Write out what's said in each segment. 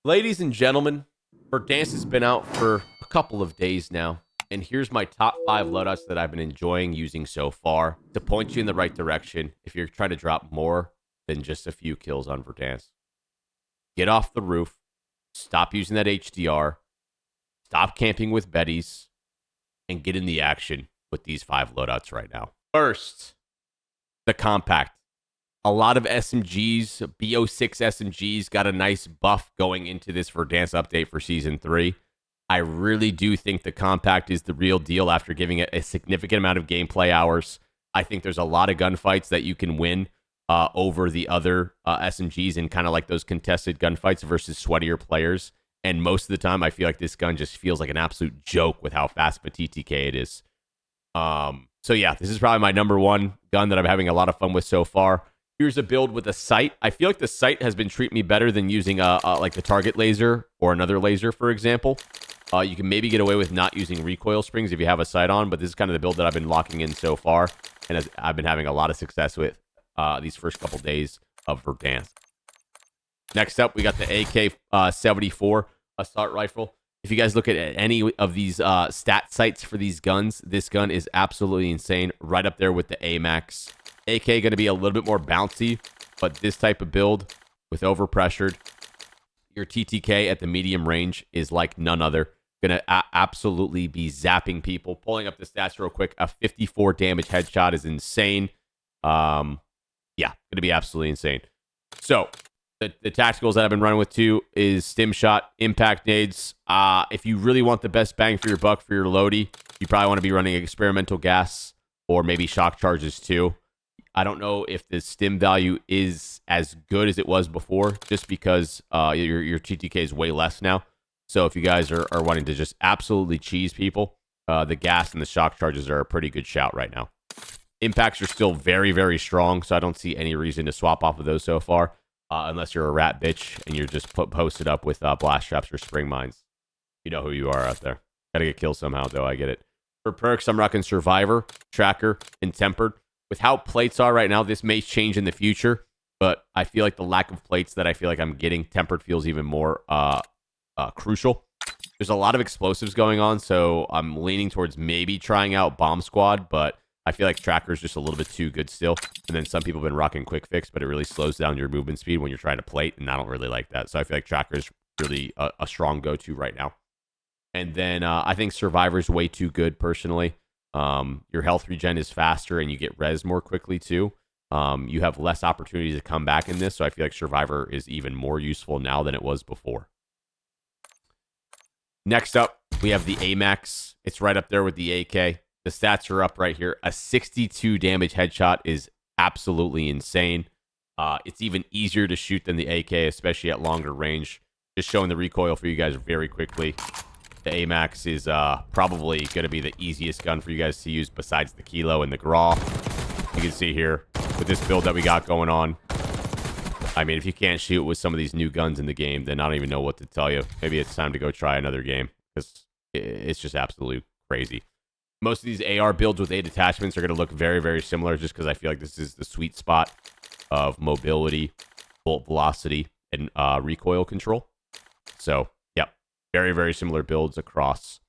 Ladies and gentlemen, Verdansk has been out for a couple of days now, and here's my top 5 loadouts that I've been enjoying using so far to point you in the right direction if you're trying to drop more than just a few kills on Verdansk. Get off the roof, stop using that HDR, stop camping with Betties, and get in the action with these 5 loadouts right now. First, the compact. A lot of SMGs, BO6 SMGs, got a nice buff going into this Verdansk update for Season 3. I really do think the compact is the real deal after giving it a significant amount of gameplay hours. I think there's a lot of gunfights that you can win over the other SMGs in kind of like those contested gunfights versus sweatier players. And most of the time, I feel like this gun just feels like an absolute joke with how fast of a TTK it is. So yeah, this is probably my number one gun that I'm having a lot of fun with so far. Here's a build with a sight. I feel like the sight has been treating me better than using like the target laser or another laser, for example. You can maybe get away with not using recoil springs if you have a sight on, but this is kind of the build that I've been locking in so far, and I've been having a lot of success with these first couple days of Verdansk. Next up, we got the AK-74 assault rifle. If you guys look at any of these stat sites for these guns, this gun is absolutely insane. Right up there with the AMAX. AK going to be a little bit more bouncy, but this type of build with overpressured, your TTK at the medium range is like none other. Going to absolutely be zapping people. Pulling up the stats real quick, a 54 damage headshot is insane. Yeah, going to be absolutely insane. So the tacticals that I've been running with too is stim shot, impact nades. If you really want the best bang for your buck for your loadie, you probably want to be running experimental gas or maybe shock charges too. I don't know if the stim value is as good as it was before, just because your TTK is way less now. So if you guys are wanting to just absolutely cheese people, the gas and the shock charges are a pretty good shout right now. Impacts are still very, very strong, so I don't see any reason to swap off of those so far, unless you're a rat bitch and you're just posted up with blast traps or spring mines. You know who you are out there. Gotta get killed somehow, though, I get it. For perks, I'm rocking Survivor, Tracker, and Tempered. With how plates are right now, this may change in the future, but I feel like the lack of plates that I feel like I'm getting, Tempered feels even more crucial. There's a lot of explosives going on, so I'm leaning towards maybe trying out Bomb Squad, but I feel like Tracker is just a little bit too good still. And then some people have been rocking Quick Fix, but it really slows down your movement speed when you're trying to plate, and I don't really like that. So I feel like Tracker is really a strong go-to right now. And then I think Survivor is way too good, personally. Your health regen is faster and you get res more quickly too. You have less opportunities to come back in this, so I feel like Survivor is even more useful now than it was before. Next up, we have the AMAX. It's right up there with the AK. The stats are up right here. A 62 damage headshot is absolutely insane. It's even easier to shoot than the AK, especially at longer range. Just showing the recoil for you guys very quickly. The AMAX is probably going to be the easiest gun for you guys to use besides the Kilo and the Graw. You can see here with this build that we got going on. I mean, if you can't shoot with some of these new guns in the game, then I don't even know what to tell you. Maybe it's time to go try another game because it's just absolutely crazy. Most of these AR builds with 8 attachments are going to look very, very similar just because I feel like this is the sweet spot of mobility, bolt velocity, and recoil control. So, yeah, very, very similar builds across.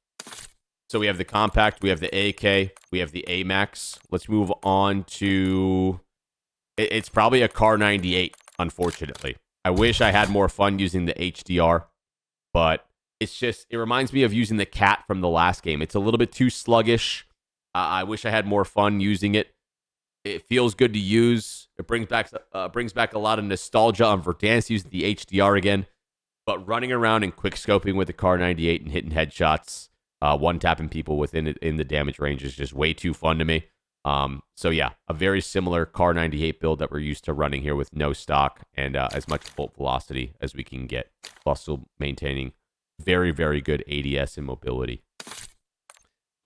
So we have the compact, we have the AK, we have the AMAX. Let's move on to... It's probably a Car 98, unfortunately. I wish I had more fun using the HDR, but it's just... It reminds me of using the Cat from the last game. It's a little bit too sluggish. I wish I had more fun using it. It feels good to use. It brings back a lot of nostalgia on Verdansk using the HDR again. But running around and quick scoping with the Car 98 and hitting headshots, one-tapping people within it in the damage range is just way too fun to me. So yeah, a very similar Car 98 build that we're used to running here with no stock and as much bolt velocity as we can get, while still maintaining very, very good ADS and mobility.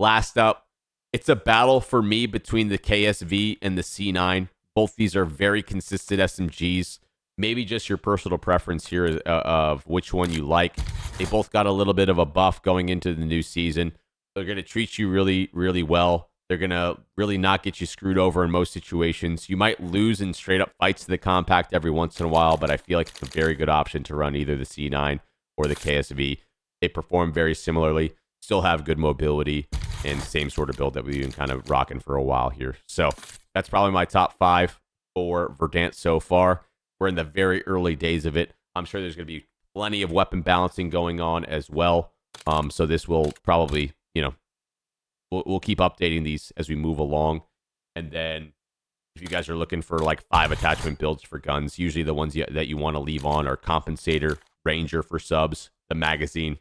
Last up, it's a battle for me between the KSV and the C9. Both these are very consistent SMGs. Maybe just your personal preference here of which one you like. They both got a little bit of a buff going into the new season. They're going to treat you really, really well. They're going to really not get you screwed over in most situations. You might lose in straight up fights to the compact every once in a while, but I feel like it's a very good option to run either the C9 or the KSV. They perform very similarly, still have good mobility, and same sort of build that we've been kind of rocking for a while here. So that's probably my top 5 for Verdansk so far. We're in the very early days of it. I'm sure there's going to be plenty of weapon balancing going on as well. So this will probably, we'll keep updating these as we move along. And then if you guys are looking for like 5 attachment builds for guns, usually the ones that you want to leave on are Compensator, Ranger for subs, the magazine,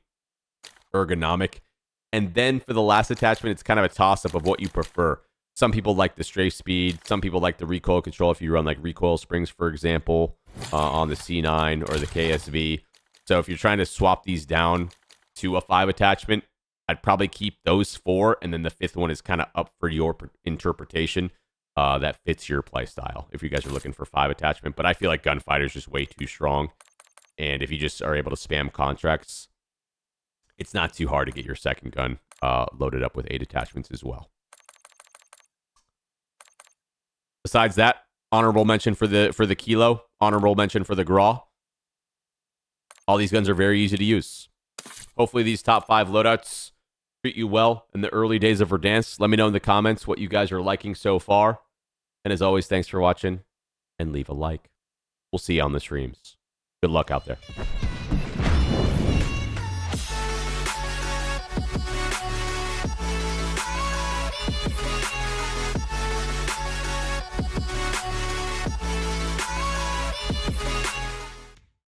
Ergonomic. And then for the last attachment, it's kind of a toss-up of what you prefer. Some people like the strafe speed. Some people like the recoil control if you run like recoil springs, for example, on the C9 or the KSV. So if you're trying to swap these down to a 5 attachment, I'd probably keep those 4, and then the 5th one is kind of up for your interpretation that fits your play style if you guys are looking for 5 attachment. But I feel like Gunfighter is just way too strong. And if you just are able to spam contracts, it's not too hard to get your second gun loaded up with 8 attachments as well. Besides that, honorable mention for the Kilo, honorable mention for the Graw. All these guns are very easy to use. Hopefully these top 5 loadouts treat you well in the early days of Verdansk. Let me know in the comments what you guys are liking so far. And as always, thanks for watching, and leave a like. We'll see you on the streams. Good luck out there.